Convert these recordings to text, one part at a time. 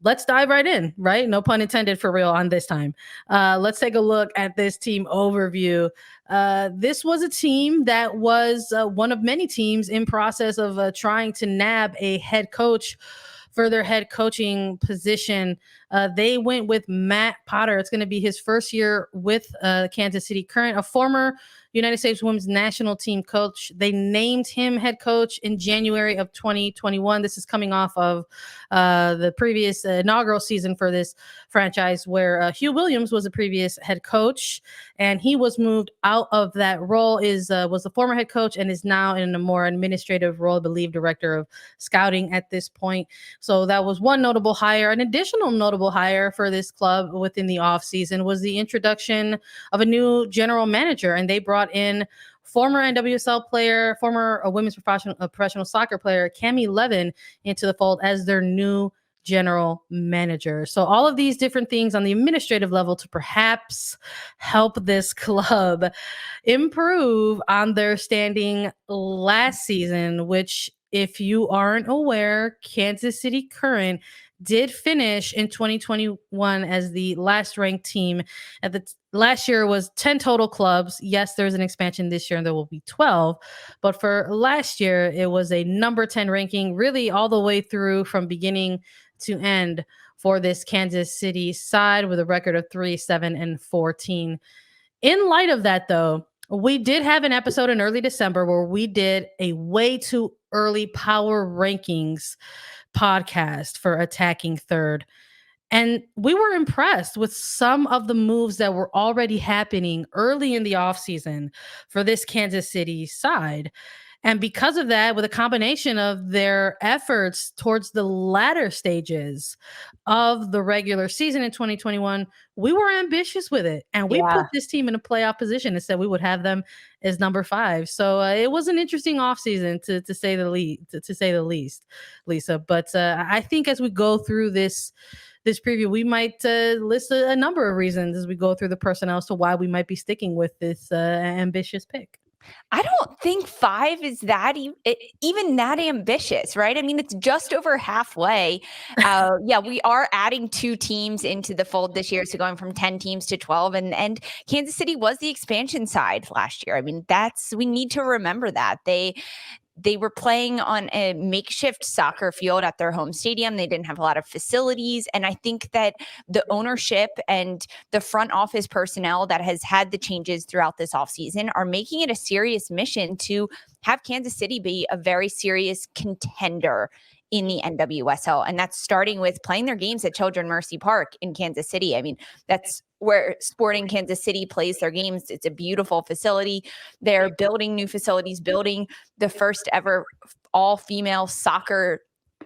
let's dive right in, right? No pun intended for real on this time. Let's take a look at this team overview. This was a team that was one of many teams in process of trying to nab a head coach for their head coaching position. They went with Matt Potter. It's going to be his first year with Kansas City Current, a former United States women's national team coach. They named him head coach in January of 2021. This is coming off of the previous inaugural season for this franchise, where Hugh Williams was the previous head coach, and he was moved out of that role. Was the former head coach and is now in a more administrative role, I believe, director of scouting at this point. So that was one notable hire. An additional notable hire for this club within the offseason was the introduction of a new general manager, and they brought in former NWSL player, former women's professional soccer player, Cami Levin, into the fold as their new general manager. So all of these different things on the administrative level to perhaps help this club improve on their standing last season, which, if you aren't aware, Kansas City Current did finish in 2021 as the last ranked team. At the last year was 10 total clubs. Yes, there's an expansion this year and there will be 12. But for last year, it was a number 10 ranking, really all the way through from beginning to end for this Kansas City side, with a record of 3-7-14. In light of that, though, we did have an episode in early December where we did a way too early power rankings podcast for attacking third. And we were impressed with some of the moves that were already happening early in the offseason for this Kansas City side. And because of that, with a combination of their efforts towards the latter stages of the regular season in 2021, we were ambitious with it. And we put this team in a playoff position and said we would have them as number 5. So it was an interesting offseason to say the least, Lisa. But I think as we go through this preview, we might list a number of reasons as we go through the personnel as to why we might be sticking with this ambitious pick. I don't think 5 is that even that ambitious, right? I mean, it's just over halfway. We are adding 2 teams into the fold this year, so going from 10 teams to 12, and Kansas City was the expansion side last year. I mean, we need to remember that. They were playing on a makeshift soccer field at their home stadium. They didn't have a lot of facilities. And I think that the ownership and the front office personnel that has had the changes throughout this offseason are making it a serious mission to have Kansas City be a very serious contender in the NWSL. And that's starting with playing their games at Children's Mercy Park in Kansas City. I mean, that's where Sporting Kansas City plays their games. It's a beautiful facility. They're building new facilities, building the first ever all-female soccer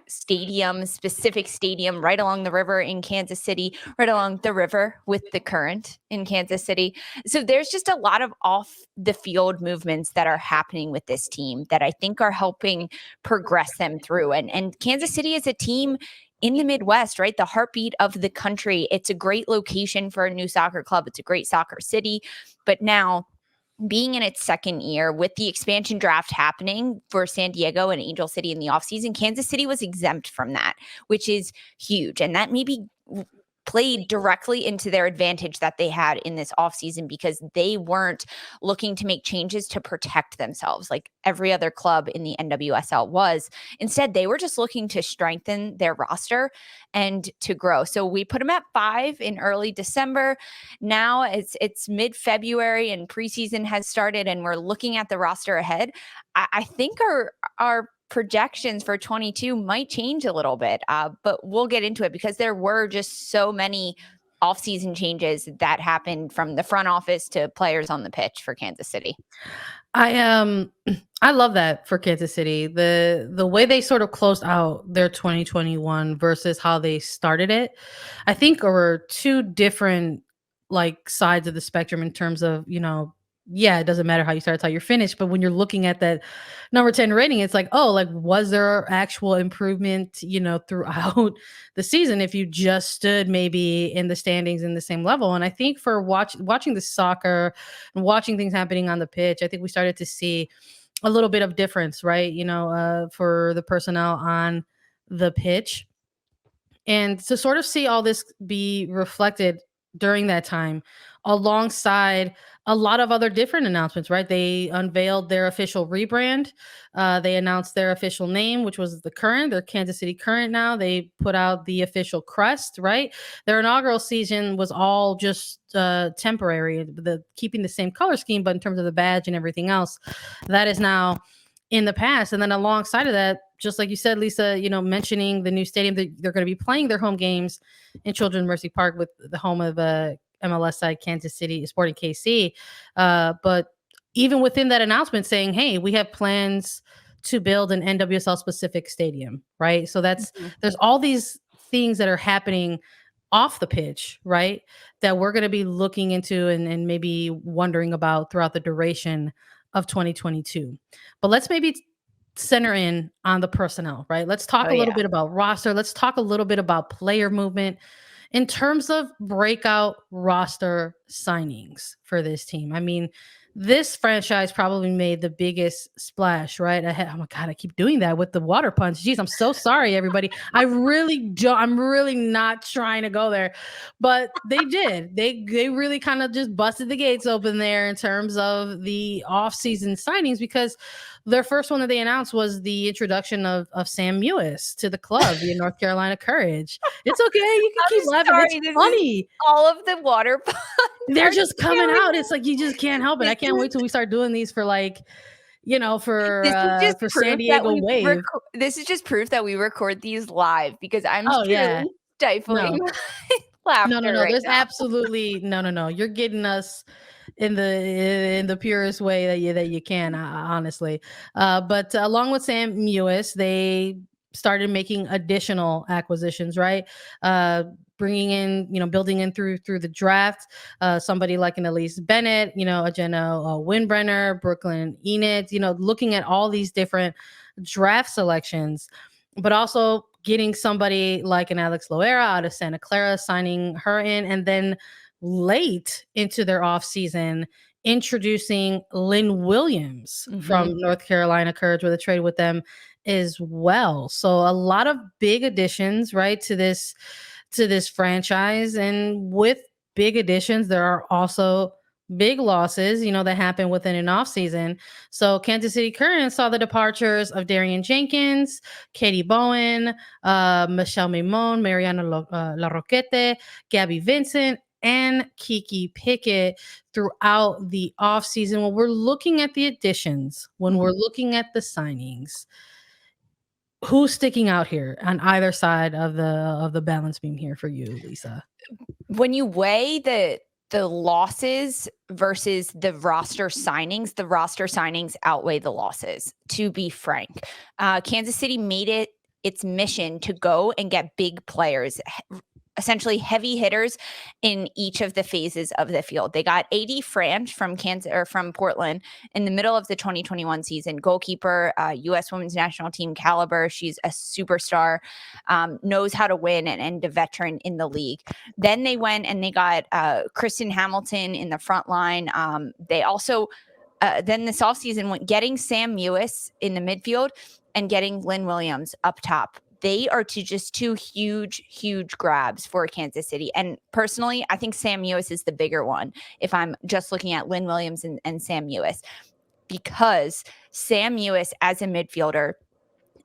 specific stadium right along the river in Kansas City, right along the river with the Current in Kansas City. So there's just a lot of off the field movements that are happening with this team that I think are helping progress them through. And Kansas City is a team in the Midwest, right? The heartbeat of the country. It's a great location for a new soccer club. It's a great soccer city. But now, being in its second year with the expansion draft happening for San Diego and Angel City in the offseason, Kansas City was exempt from that, which is huge. And that maybe played directly into their advantage that they had in this offseason, because they weren't looking to make changes to protect themselves like every other club in the NWSL was. Instead, they were just looking to strengthen their roster and to grow. So we put them at 5 in early December. Now it's mid-February and preseason has started, and we're looking at the roster ahead. I think our projections for 22 might change a little bit, but we'll get into it because there were just so many offseason changes that happened from the front office to players on the pitch for Kansas City. I love that for Kansas City. The way they sort of closed out their 2021 versus how they started it, I think are 2 different like sides of the spectrum in terms of, it doesn't matter how you start, it's how you're finished. But when you're looking at that number 10 rating, it's like, was there actual improvement, throughout the season if you just stood maybe in the standings in the same level? And I think for watching the soccer and watching things happening on the pitch, I think we started to see a little bit of difference, right? For the personnel on the pitch. And to sort of see all this be reflected during that time, alongside a lot of other different announcements, right? They unveiled their official rebrand. They announced their official name, which was the Current. They're Kansas City Current now. They put out the official crest, right? Their inaugural season was all just temporary, keeping the same color scheme, but in terms of the badge and everything else, that is now in the past. And then alongside of that, just like you said, Lisa, mentioning the new stadium, that they're going to be playing their home games in Children's Mercy Park, with the home of MLS side Kansas City Sporting KC. But even within that announcement saying, hey, we have plans to build an NWSL specific stadium, right? So there's all these things that are happening off the pitch, right? That we're going to be looking into and maybe wondering about throughout the duration of 2022. But let's maybe center in on the personnel, right? Let's talk a little bit about roster. Let's talk a little bit about player movement in terms of breakout roster signings for this team. I mean, this franchise probably made the biggest splash, right? Oh my God, I keep doing that with the water punch. Jeez, I'm so sorry, everybody. I'm really not trying to go there, but they did. They really kind of just busted the gates open there in terms of the offseason signings, because their first one that they announced was the introduction of Sam Mewis to the club via North Carolina Courage. It's okay. You can keep laughing. It's funny. All of the water punch. They're just coming out. It's like you just can't help it. I can't wait till we start doing these for for San Diego Wave. This is just proof that we record these live, because I'm stifling laughter. No. There's absolutely no. You're getting us in the purest way that you can, honestly. But along with Sam Mewis, they started making additional acquisitions, right? Bringing in, building in through the draft, somebody like an Elise Bennett, a Jenna Winbrenner, Brooklyn Enid, looking at all these different draft selections, but also getting somebody like an Alex Loera out of Santa Clara, signing her in, and then late into their offseason, introducing Lynn Williams from North Carolina Courage with a trade with them as well. So a lot of big additions, right, to this franchise. And with big additions, there are also big losses, that happen within an offseason. So Kansas City Current saw the departures of Darian Jenkins, Katie Bowen, Michelle Mimon, Mariana La Roquette, Gabby Vincent, and Kiki Pickett throughout the offseason. When we're looking at the additions, when we're looking at the signings, who's sticking out here on either side of the balance beam here for you, Lisa? When you weigh the losses versus the roster signings outweigh the losses, to be frank. Kansas City made it its mission to go and get big players, essentially heavy hitters in each of the phases of the field. They got AD Franch from Portland in the middle of the 2021 season, goalkeeper, U.S. Women's National Team caliber. She's a superstar, knows how to win, and a veteran in the league. Then they went and they got Kristen Hamilton in the front line. They also then this offseason went getting Sam Mewis in the midfield and getting Lynn Williams up top. They are two huge grabs for Kansas City. And personally, I think Sam Mewis is the bigger one if I'm just looking at Lynn Williams and Sam Mewis, because Sam Mewis as a midfielder,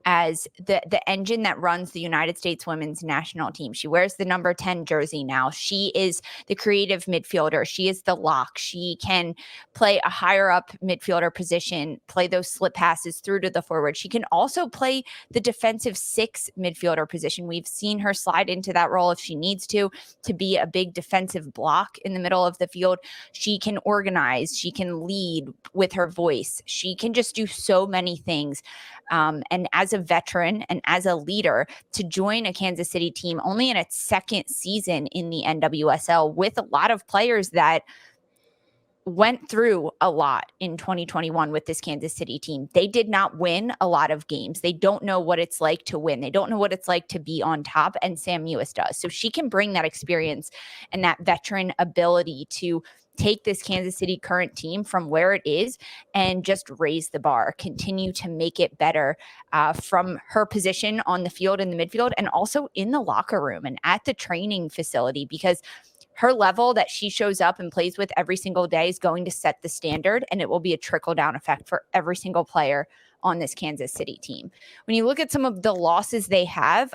as the engine that runs the United States women's national team. She wears the number 10 jersey now. She is the creative midfielder. She is the lock. She can play a higher up midfielder position, play those slip passes through to the forward. She can also play the defensive 6 midfielder position. We've seen her slide into that role if she needs to be a big defensive block in the middle of the field. She can organize. She can lead with her voice. She can just do so many things. And as a veteran and as a leader, to join a Kansas City team only in its second season in the NWSL with a lot of players that went through a lot in 2021 with this Kansas City team. They did not win a lot of games. They don't know what it's like to win. They don't know what it's like to be on top, and Sam Mewis does. So she can bring that experience and that veteran ability to take this Kansas City current team from where it is and just raise the bar, continue to make it better from her position on the field in the midfield and also in the locker room and at the training facility, because her level that she shows up and plays with every single day is going to set the standard, and it will be a trickle-down effect for every single player on this Kansas City team. When you look at some of the losses they have,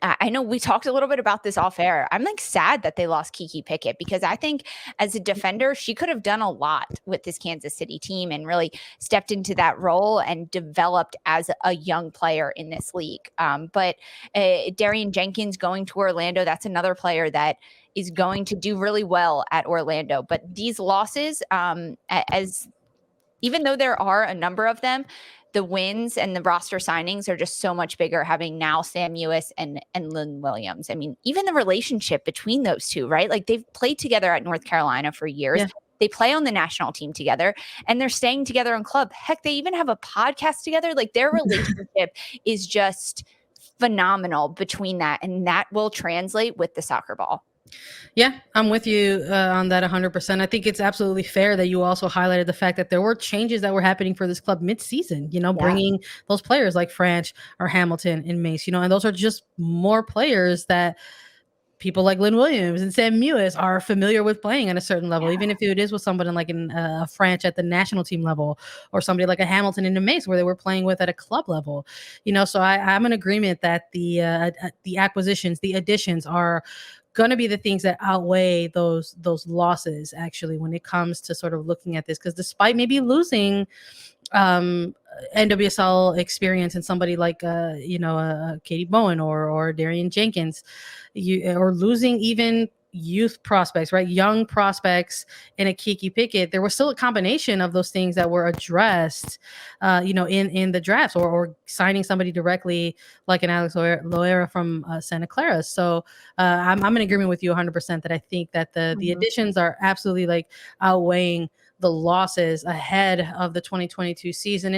I know we talked a little bit about this off air. I'm like sad that they lost Kiki Pickett, because I think as a defender, she could have done a lot with this Kansas City team and really stepped into that role and developed as a young player in this league. But Darian Jenkins going to Orlando, that's another player that is going to do really well at Orlando. But these losses, as even though there are a number of them, the wins and the roster signings are just so much bigger, having now Sam Mewis and Lynn Williams. I mean, even the relationship between those two, right? Like, they've played together at North Carolina for years. Yeah. They play on the national team together, and they're staying together in club. Heck, they even have a podcast together. Like, their relationship is just phenomenal between that, and that will translate with the soccer ball. Yeah, I'm with you on that 100%. I think it's absolutely fair that you also highlighted the fact that there were changes that were happening for this club mid-season, bringing those players like French or Hamilton and Mace, and those are just more players that people like Lynn Williams and Sam Mewis are familiar with playing at a certain level, even if it is with somebody like a French at the national team level, or somebody like a Hamilton and a Mace where they were playing with at a club level. So I'm in agreement that the acquisitions, the additions are going to be the things that outweigh those losses, actually, when it comes to sort of looking at this, because despite maybe losing NWSL experience and somebody like Katie Bowen or Darian Jenkins, or losing even youth prospects, right? Young prospects in a Kiki Pickett, there was still a combination of those things that were addressed, in the drafts, or signing somebody directly like an Alex Loera from Santa Clara. So I'm in agreement with you 100% that I think that the additions are absolutely like outweighing the losses ahead of the 2022 season. In